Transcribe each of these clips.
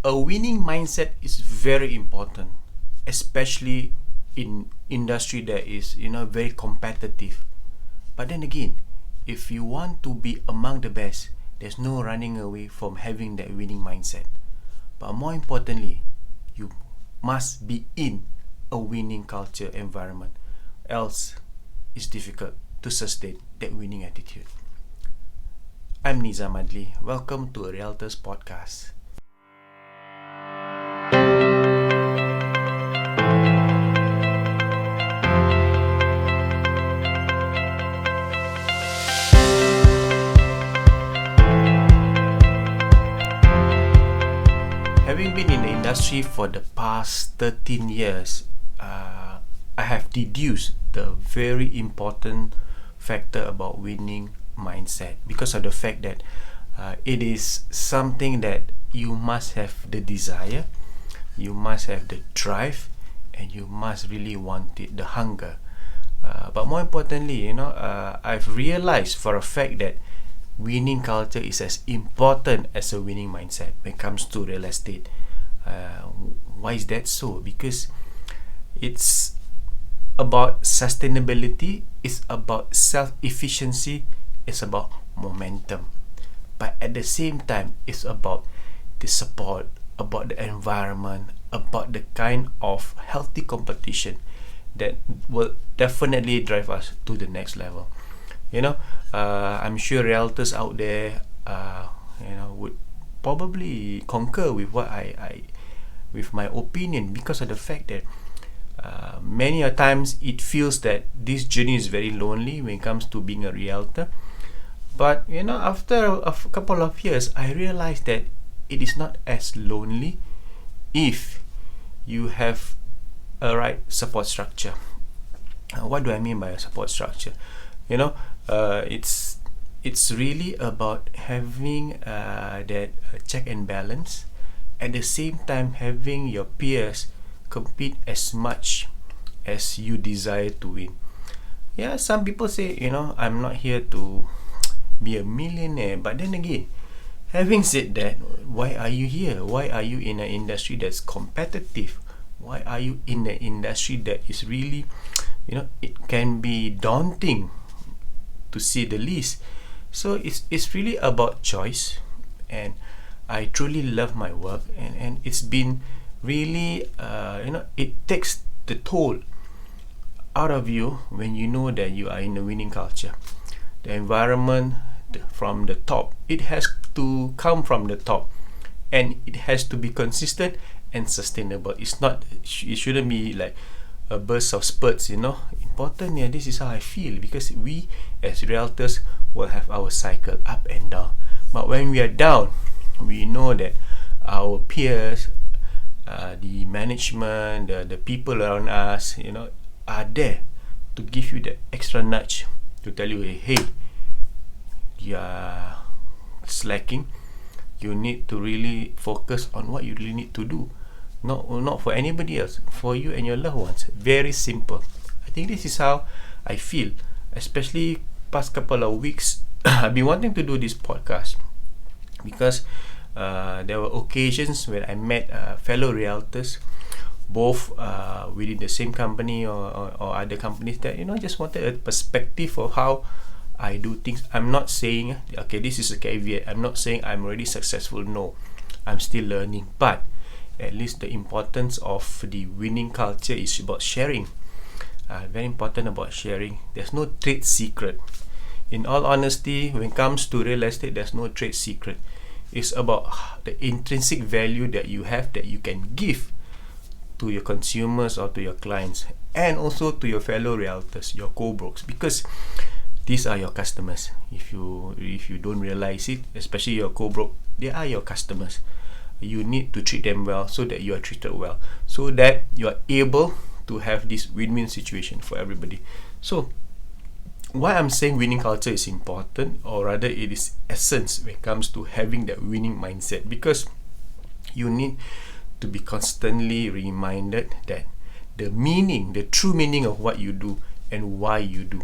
a winning mindset is very important, especially in industry that is very competitive. But then again, if you want to be among the best, there's no running away from having that winning mindset. But more importantly, you must be in a winning culture environment, else it's difficult to sustain that winning attitude. I'm Nizam Adli. Welcome to a Realtors Podcast. Having been in the industry for the past 13 years, I have deduced the very important factor about winning mindset, because of the fact that it is something that you must have the desire, you must have the drive, and you must really want it, the hunger. But more importantly, I've realized for a fact that winning culture is as important as a winning mindset when it comes to real estate. Why is that so? Because it's about sustainability, it's about self-efficiency, it's about momentum. But at the same time, it's about the support, about the environment, about the kind of healthy competition that will definitely drive us to the next level. I'm sure realtors out there, would probably concur with what with my opinion, because of the fact that many a times it feels that this journey is very lonely when it comes to being a realtor. But after a couple of years, I realized that it is not as lonely if you have a right support structure. What do I mean by a support structure? It's really about having that check and balance, at the same time having your peers compete as much as you desire to win. Yeah, some people say, I'm not here to be a millionaire. But then again, having said that, why are you here? Why are you in an industry that's competitive? Why are you in an industry that is really, it can be daunting, to say the least? So it's really about choice, and I truly love my work, and it's been really, it takes the toll out of you when you know that you are in a winning culture. The environment from the top, it has to come from the top, and it has to be consistent and sustainable. It shouldn't be like a burst of spurts. Important. Yeah, this is how I feel, because we as realtors will have our cycle up and down. But when we are down, we know that our peers, the management, the people around us, are there to give you the extra nudge, to tell you, hey, you are slacking. You need to really focus on what you really need to do. Not for anybody else, for you and your loved ones. Very simple. I think this is how I feel, especially past couple of weeks. I've been wanting to do this podcast because there were occasions when I met fellow realtors, both within the same company or other companies, that just wanted a perspective of how I do things. I'm not saying, okay, this is a caveat, I'm not saying I'm already successful. No, I'm still learning. But at least the importance of the winning culture is about sharing. Very important about sharing. There's no trade secret. In all honesty, when it comes to real estate, there's no trade secret. It's about the intrinsic value that you have, that you can give to your consumers or to your clients, and also to your fellow realtors, your co-brokes, because these are your customers. If you don't realize it, especially your co-broke, they are your customers. You need to treat them well so that you are treated well, so that you are able to have this win-win situation for everybody. So why I'm saying winning culture is important, or rather it is essence when it comes to having that winning mindset, because you need to be constantly reminded that the true meaning of what you do and why you do.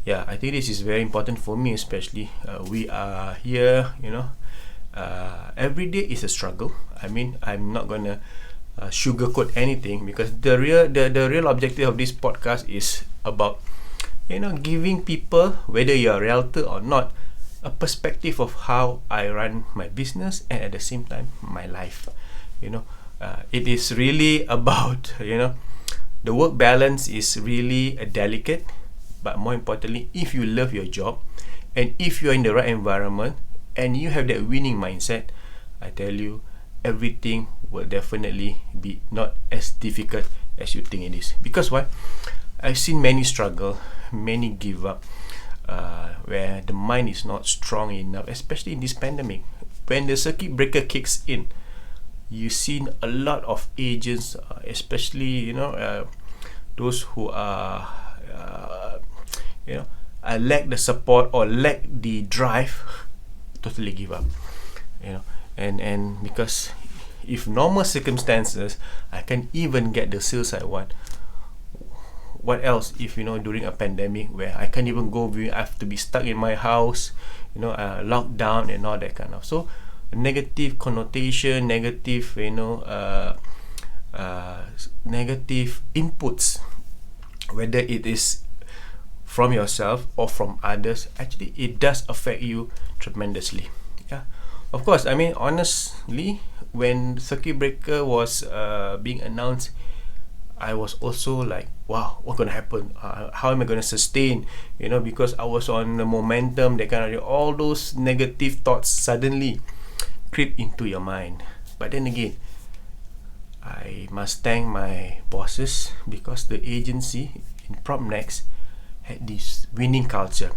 Yeah, I think this is very important for me, especially. We are here, every day is a struggle. I mean, I'm not gonna sugarcoat anything, because the real objective of this podcast is about, giving people, whether you're a realtor or not, a perspective of how I run my business and at the same time my life. It is really about, the work balance is really a delicate, but more importantly, if you love your job and if you're in the right environment and you have that winning mindset, I tell you, everything will definitely be not as difficult as you think it is. Because why? I've seen many struggle, many give up, where the mind is not strong enough, especially in this pandemic. When the circuit breaker kicks in, you've seen a lot of agents, especially those who are lack the support or lack the drive, totally give up. And because if normal circumstances I can even get the sales I want, what else if during a pandemic where I can't even go, I have to be stuck in my house, locked down and all that kind of. So negative connotation, negative negative inputs, whether it is from yourself or from others, actually it does affect you tremendously. Of course, I mean, honestly, when circuit breaker was being announced, I was also like, wow, what's gonna happen? How am I gonna sustain? Because I was on the momentum, that kind of, all those negative thoughts suddenly creep into your mind. But then again, I must thank my bosses, because the agency in PropNext had this winning culture.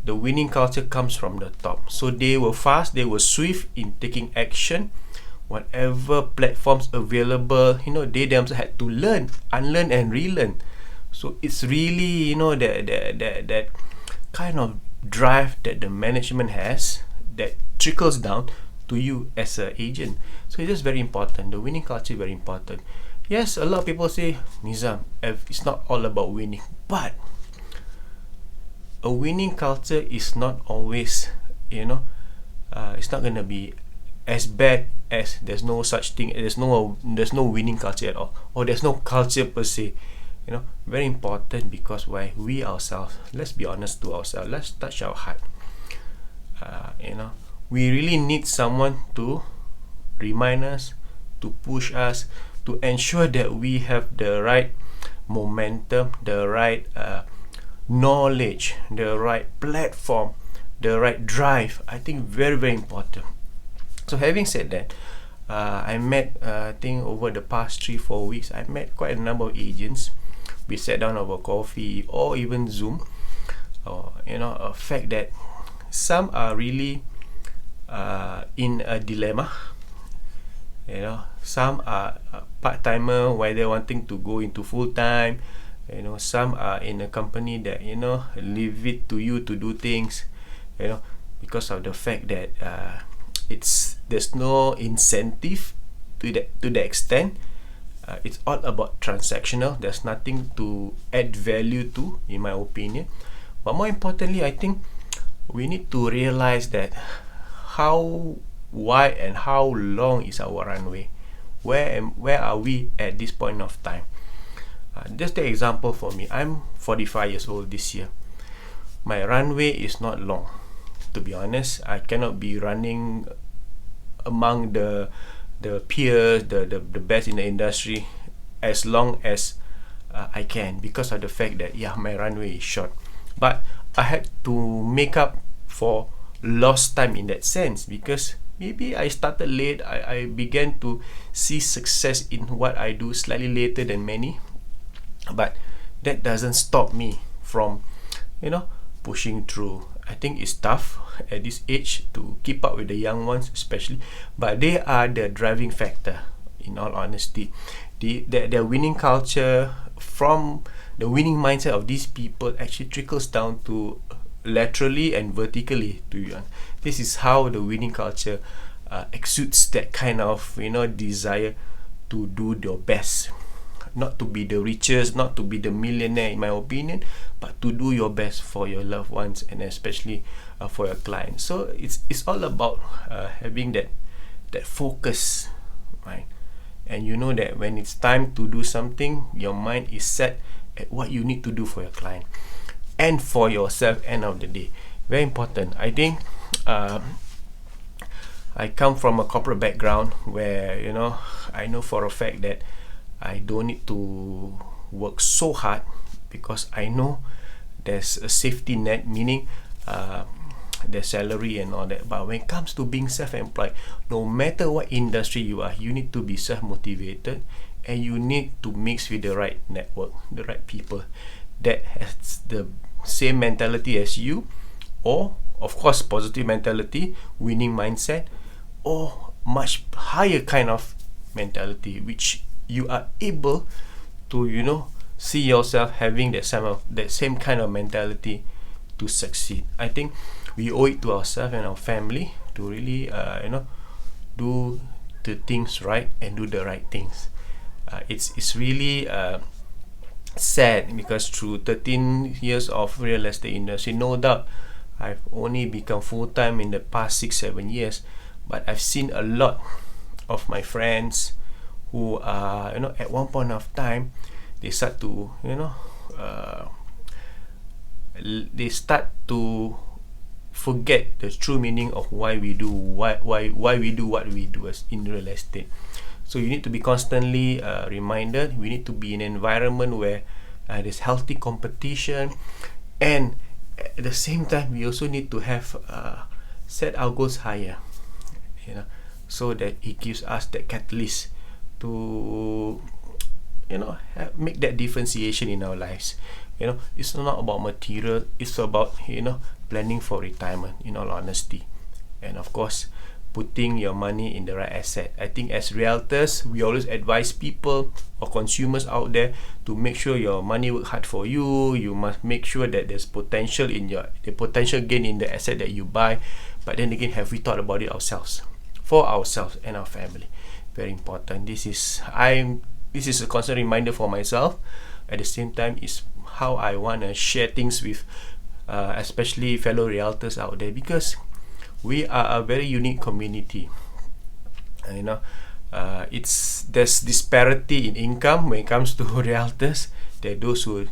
The winning culture comes from the top. So they were fast, they were swift in taking action. Whatever platforms available, they themselves had to learn, unlearn and relearn. So it's really, that kind of drive that the management has, that trickles down to you as an agent. So it's just very important. The winning culture is very important. Yes, a lot of people say, Nizam, it's not all about winning. But a winning culture is not always, it's not going to be as bad as there's no such thing, there's no winning culture at all, or there's no culture per se. Very important, because why? We ourselves, let's be honest to ourselves, let's touch our heart. We really need someone to remind us, to push us, to ensure that we have the right momentum, the right knowledge, the right platform, the right drive. I think very, very important. So having said that, I met, I think over the past 3-4 weeks, I met quite a number of agents. We sat down over coffee or even Zoom. A fact that some are really in a dilemma. Some are part-timer, whether wanting to go into full-time. Some are in a company that leave it to you to do things, because of the fact that there's no incentive to the extent. It's all about transactional. There's nothing to add value to, in my opinion. But more importantly, I think we need to realize that how wide and how long is our runway. Where are we at this point of time? Just the example for me, I'm 45 years old this year. My runway is not long. To be honest, I cannot be running among the peers, the best in the industry, as long as I can, because of the fact that my runway is short. But I had to make up for lost time in that sense, because maybe I started late. I began to see success in what I do slightly later than many. But that doesn't stop me from, pushing through. I think it's tough at this age to keep up with the young ones, especially. But they are the driving factor, in all honesty. Their winning culture, from the winning mindset of these people, actually trickles down to laterally and vertically to you. This is how the winning culture exudes that kind of desire to do your best, not to be the richest, not to be the millionaire, in my opinion, but to do your best for your loved ones and especially for your clients. So it's all about having that focus, right? And you know that when it's time to do something, your mind is set at what you need to do for your client and for yourself. End of the day, very important. I think I come from a corporate background where I know for a fact that I don't need to work so hard because I know there's a safety net, meaning the salary and all that. But when it comes to being self-employed, no matter what industry you are, you need to be self-motivated and you need to mix with the right network, the right people that has the same mentality as you, or of course positive mentality, winning mindset, or much higher kind of mentality, which you are able to see yourself having that same kind of mentality to succeed. I think we owe it to ourselves and our family to really do the things right and do the right things. It's really sad because through 13 years of real estate industry, no doubt I've only become full-time in the past 6-7 years, but I've seen a lot of my friends who are at one point of time they start to forget the true meaning of why we do what we do as in real estate. So you need to be constantly reminded. We need to be in an environment where there's healthy competition, and at the same time we also need to have set our goals higher, so that it gives us that catalyst to make that differentiation in our lives. It's not about material, it's about planning for retirement, in all honesty, and of course putting your money in the right asset. I think as realtors, we always advise people or consumers out there to make sure your money work hard for you. You must make sure that there's potential in the potential gain in the asset that you buy. But then again, have we thought about it ourselves, for ourselves and our family? Very important. This is a constant reminder for myself. At the same time, is how I want to share things with especially fellow realtors out there, because we are a very unique community. There's disparity in income when it comes to realtors. There are those who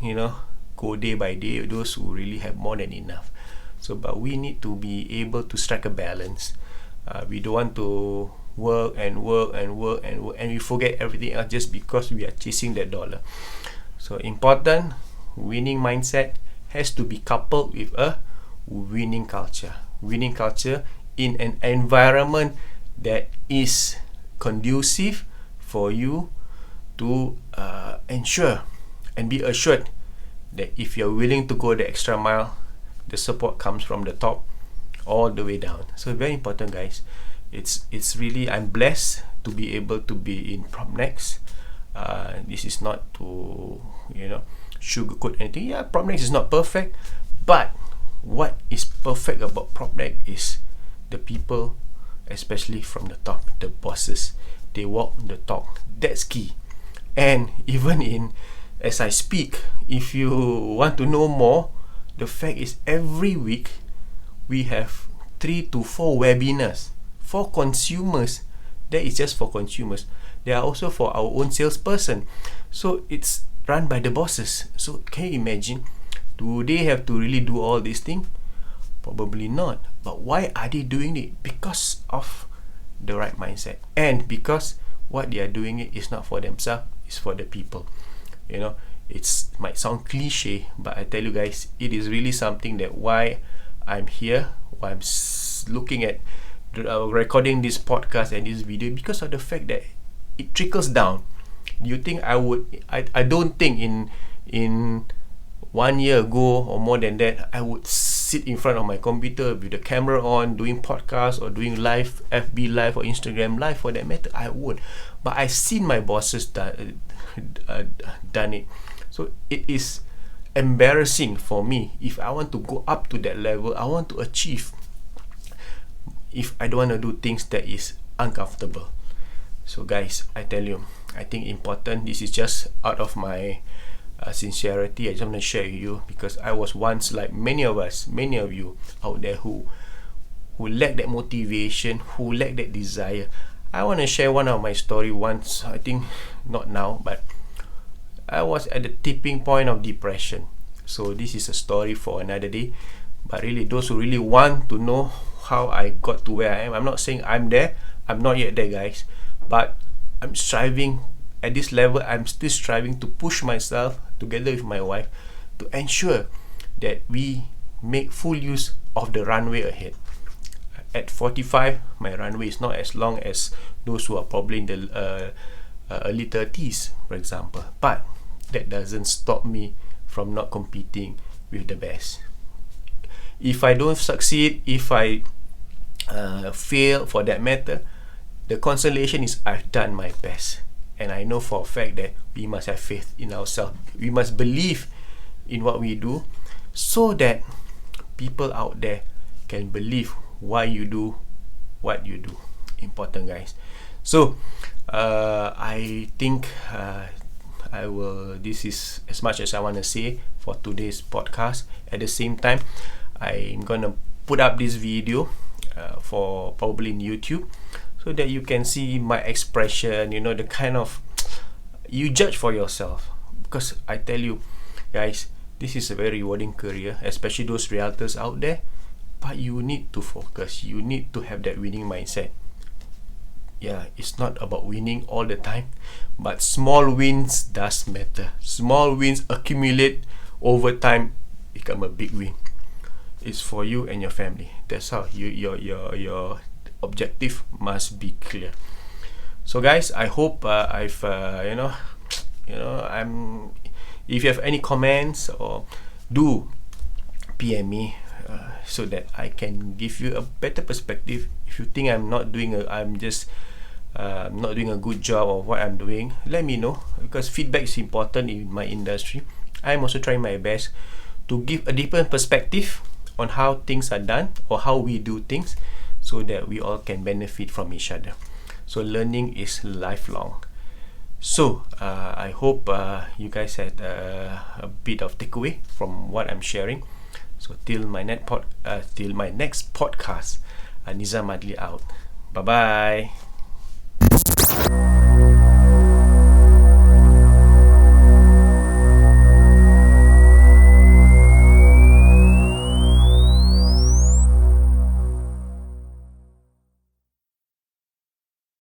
go day by day, those who really have more than enough. So but we need to be able to strike a balance. We don't want to work and we forget everything else just because we are chasing that dollar. So important, winning mindset has to be coupled with a winning culture in an environment that is conducive for you to ensure and be assured that if you're willing to go the extra mile, the support comes from the top all the way down. So very important, guys. It's really, I'm blessed to be able to be in PropNex. This is not to sugarcoat anything. Yeah, PropNex is not perfect, but what is perfect about PropNex is the people, especially from the top, the bosses. They walk the talk. That's key. And even as I speak, if you want to know more, the fact is every week we have 3 to 4 webinars for consumers. That is just for consumers. They are also for our own salesperson. So it's run by the bosses. So can you imagine? Do they have to really do all these things? Probably not. But why are they doing it? Because of the right mindset, and because what they are doing it is not for themselves, it's for the people. It might sound cliche, but I tell you guys, it is really something that why I'm here, why I'm looking at recording this podcast and this video, because of the fact that it trickles down. You think I don't think in 1 year ago or more than that I would sit in front of my computer with the camera on doing podcast or doing live, FB live or Instagram live for that matter. I would, but I've seen my bosses done it. So it is embarrassing for me if I want to go up to that level. I want to achieve, if I don't want to do things that is uncomfortable. So guys, I tell you, I think important. This is just out of my sincerity. I just want to share with you, because I was once like many of you out there who who lack that motivation, who lack that desire. I want to share one of my story once, I think not now, but I was at the tipping point of depression. So this is a story for another day. But really, those who really want to know how I got to where I am, I'm not saying I'm there. I'm not yet there, guys. But I'm striving at this level. I'm still striving to push myself together with my wife to ensure that we make full use of the runway ahead. At 45, my runway is not as long as those who are probably in the early 30s, for example. But that doesn't stop me from not competing with the best. If I don't succeed, if I fail for that matter, the consolation is I've done my best. And I know for a fact that we must have faith in ourselves. We must believe in what we do so that people out there can believe why you do what you do. Important, guys. So I think this is as much as I want to say for today's podcast. At the same time, I'm gonna put up this video for probably in YouTube, so that you can see my expression, the kind of, you judge for yourself. Because I tell you guys, this is a very rewarding career, especially those realtors out there. But you need to focus, you need to have that winning mindset. Yeah, it's not about winning all the time, but small wins does matter. Small wins accumulate over time, become a big win. It's for you and your family. That's how your objective must be clear. So guys, I hope I've I'm. If you have any comments, or do PM me so that I can give you a better perspective. If you think I'm not doing not doing a good job of what I'm doing, let me know, because feedback is important in my industry. I'm also trying my best to give a different perspective on how things are done or how we do things, so that we all can benefit from each other. So learning is lifelong. So I hope you guys had a bit of takeaway from what I'm sharing. So till my next podcast, Nizam Adli out. Bye bye.